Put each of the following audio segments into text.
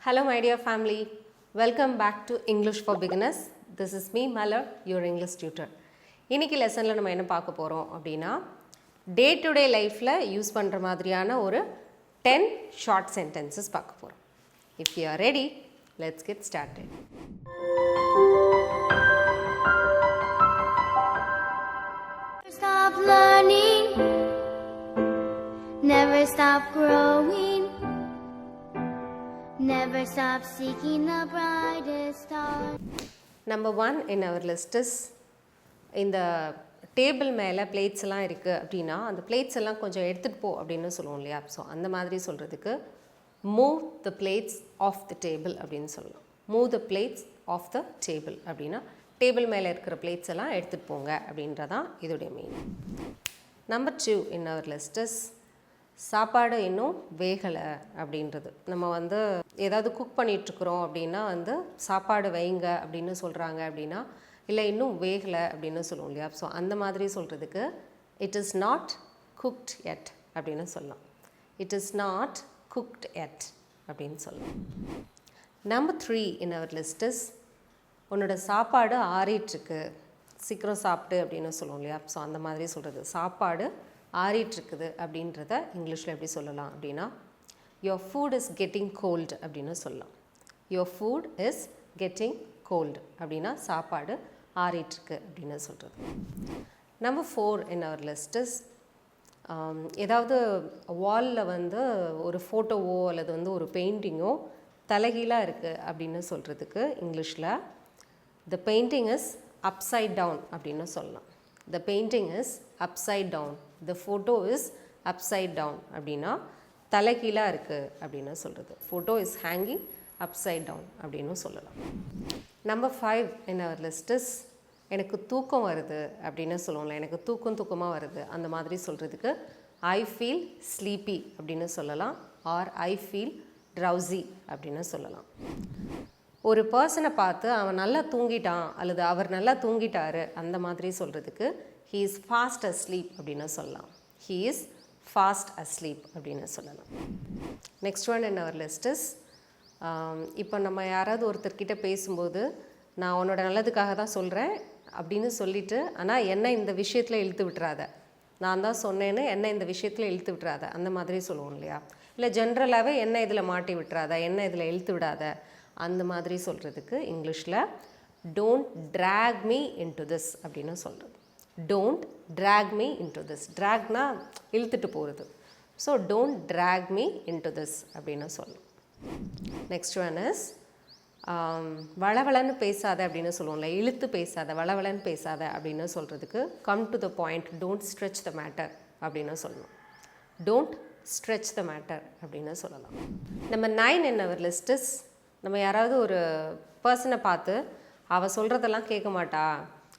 Hello my dear family, welcome back to English for Beginners. This is me Malar, your English tutor. இன்னைக்கு லெசன்ல நம்ம என்ன பார்க்க போறோம் அப்படினா டே டு டே லைஃப்ல யூஸ் பண்ற மாதிரியான ஒரு 10 ஷார்ட் சென்டென்சஸ் பார்க்க போறோம். If you are ready, let's get started. Stop learning, never stop growing, never stop seeking the brightest star. Number 1 in our list is இந்த டேபிள் மேலே பிளேட்ஸ் எல்லாம் இருக்குது அப்படின்னா அந்த பிளேட்ஸ் எல்லாம் கொஞ்சம் எடுத்துகிட்டு போ அப்படின்னு சொல்லுவோம் இல்லையா. ஸோ அந்த மாதிரி சொல்கிறதுக்கு move the plates of the table அப்படின்னு சொல்லலாம். Move the plates of the table அப்படின்னா டேபிள் மேலே இருக்கிற பிளேட்ஸ் எல்லாம் எடுத்துகிட்டு போங்க அப்படின்றதான் இதோடைய meaning. Number 2 in our list is சாப்பாடு இன்னும் வேகலை அப்படின்றது. நம்ம ஏதாவது குக் பண்ணிகிட்ருக்குறோம் அப்படின்னா சாப்பாடு வைங்க அப்படின்னு சொல்கிறாங்க அப்படின்னா இல்லை இன்னும் வேகலை அப்படின்னு சொல்லுவோம் இல்லையா. ஸோ அந்த மாதிரி சொல்கிறதுக்கு it is not cooked yet அப்படின்னு சொல்லலாம். It is not cooked yet அப்படின்னு சொல்லலாம். Number 3 in our list is உன்னோட சாப்பாடு ஆறிட்டுருக்கு, சீக்கிரம் சாப்பிட்டு அப்படின்னு சொல்லுவோம் இல்லையா. ஸோ அந்த மாதிரி சொல்கிறது சாப்பாடு ஆறிட்டுருக்குது அப்படின்றத இங்கிலீஷில் எப்படி சொல்லலாம் அப்படின்னா your food is getting cold அப்படின்னு சொல்லலாம். your food is getting cold அப்படின்னா சாப்பாடு ஆறிட்டுருக்கு அப்படின்னு சொல்கிறது. Number 4 in our list is ஏதாவது வாலில் ஒரு ஃபோட்டோவோ அல்லது ஒரு பெயிண்டிங்கோ தலைகீழாக இருக்குது அப்படின்னு சொல்கிறதுக்கு இங்கிலீஷில் the painting is upside down அப்படின்னு சொல்லலாம். the painting is upside down, the photo is upside down அப்படின்னா தலைகீழாக இருக்குது அப்படின்னு சொல்கிறது. photo is hanging upside down அப்படின்னு சொல்லலாம். Number 5 in our list is எனக்கு தூக்கம் வருது அப்படின்னு சொல்லுவோம்ல, எனக்கு தூக்கமாக வருது அந்த மாதிரி சொல்கிறதுக்கு I feel sleepy அப்படின்னு சொல்லலாம் ஆர் I feel drowsy அப்படின்னு சொல்லலாம். ஒரு பர்சனை பார்த்து அவன் நல்லா தூங்கிட்டான் அல்லது அவர் நல்லா தூங்கிட்டாரு அந்த மாதிரி சொல்கிறதுக்கு he is fast asleep அப்படின்னு சொல்லலாம். he is fast asleep அப்படின்னு சொல்லலாம். Next one in our list is இப்போ நம்ம யாராவது ஒருத்தர்கிட்ட பேசும்போது நான் உன்னோட நல்லதுக்காக தான் சொல்கிறேன் அப்படின்னு சொல்லிவிட்டு ஆனால் என்ன இந்த விஷயத்தில் இழுத்து விட்டுறாத, நான் தான் சொன்னேன்னு என்ன இந்த விஷயத்தில் இழுத்து விட்டுறாத அந்த மாதிரி சொல்லுவோம் இல்லையா. இல்லை ஜென்ரலாகவே என்ன இதில் மாட்டி விட்டுறாத, என்ன இதில் இழுத்து விடாத அந்த மாதிரி சொல்கிறதுக்கு இங்கிலீஷில் don't drag me into this அப்படின்னு சொல்கிறது. Don't drag me into this, ட்ராக்னா இழுத்துட்டு போகிறது. So don't drag me into this அப்படின்னு சொல்லணும். நெக்ஸ்ட் ஒன் இஸ் வளவளன்னு பேசாத அப்படின்னு சொல்லுவோம்ல, இழுத்து பேசாத, வளவளன்னு பேசாத அப்படின்னு சொல்கிறதுக்கு come to the point, don't stretch the matter அப்படின்னு சொல்லணும். டோன்ட் ஸ்ட்ரெச் த மேட்டர் அப்படின்னு சொல்லலாம். நம்ம 9 in our list is நம்ம யாராவது ஒரு பர்சனை பார்த்து அவள் சொல்கிறதெல்லாம் கேட்க மாட்டா,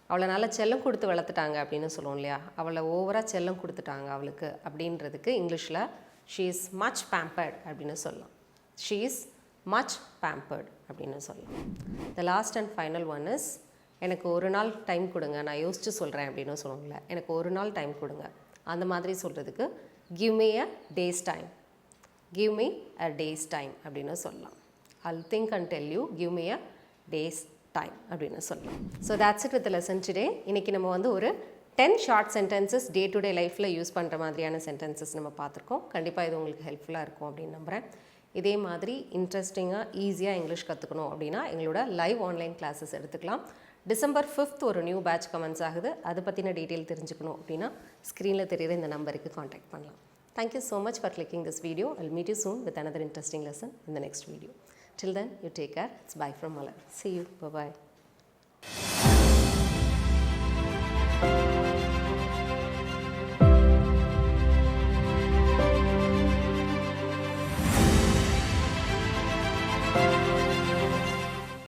அவளை நல்லா செல்லம் கொடுத்து வளர்த்துட்டாங்க அப்படின்னு சொல்லுவோம் இல்லையா. அவளை ஓவராக செல்லம் கொடுத்துட்டாங்க அவளுக்கு அப்படின்றதுக்கு இங்கிலீஷில் she is much pampered அப்படின்னு சொல்லலாம். she is much pampered அப்படின்னு சொல்லலாம். the last and final one is எனக்கு ஒரு நாள் டைம் கொடுங்க, நான் யோசித்து சொல்கிறேன் அப்படின்னு சொல்லுவோம்ல, எனக்கு ஒரு நாள் டைம் கொடுங்க அந்த மாதிரி சொல்கிறதுக்கு give me a day's time, give me a day's time அப்படின்னு சொல்லலாம். I'll think and tell you, give me a day's time அப்படின்னு சொல்லலாம். So that's it with the lesson today. இன்றைக்கி நம்ம ஒரு 10 short sentences day to day லைஃப்பில் use பண்ணுற மாதிரியான சென்டென்சஸ் நம்ம பார்த்துருக்கோம். கண்டிப்பாக இது உங்களுக்கு ஹெல்ப்ஃபுல்லாக இருக்கும் அப்படின்னு நம்புகிறேன். இதே மாதிரி இன்ட்ரெஸ்டிங்காக ஈஸியாக இங்கிலீஷ் கற்றுக்கணும் அப்படின்னா எங்களோட லைவ் ஆன்லைன் கிளாஸஸ் எடுத்துக்கலாம். டிசம்பர் 5th ஒரு நியூ பேட்ச் கமெண்ட்ஸ் ஆகுது. அதை பற்றின டீட்டெயில் தெரிஞ்சுக்கணும் அப்படின்னா ஸ்க்ரீனில் தெரியுற இந்த நம்பருக்கு காண்டாக்ட் பண்ணலாம். Thank you so much for clicking this video. I'll meet you soon with another interesting lesson in the next video. Till then, you take care. It's bye from Malar. See you. Bye-bye.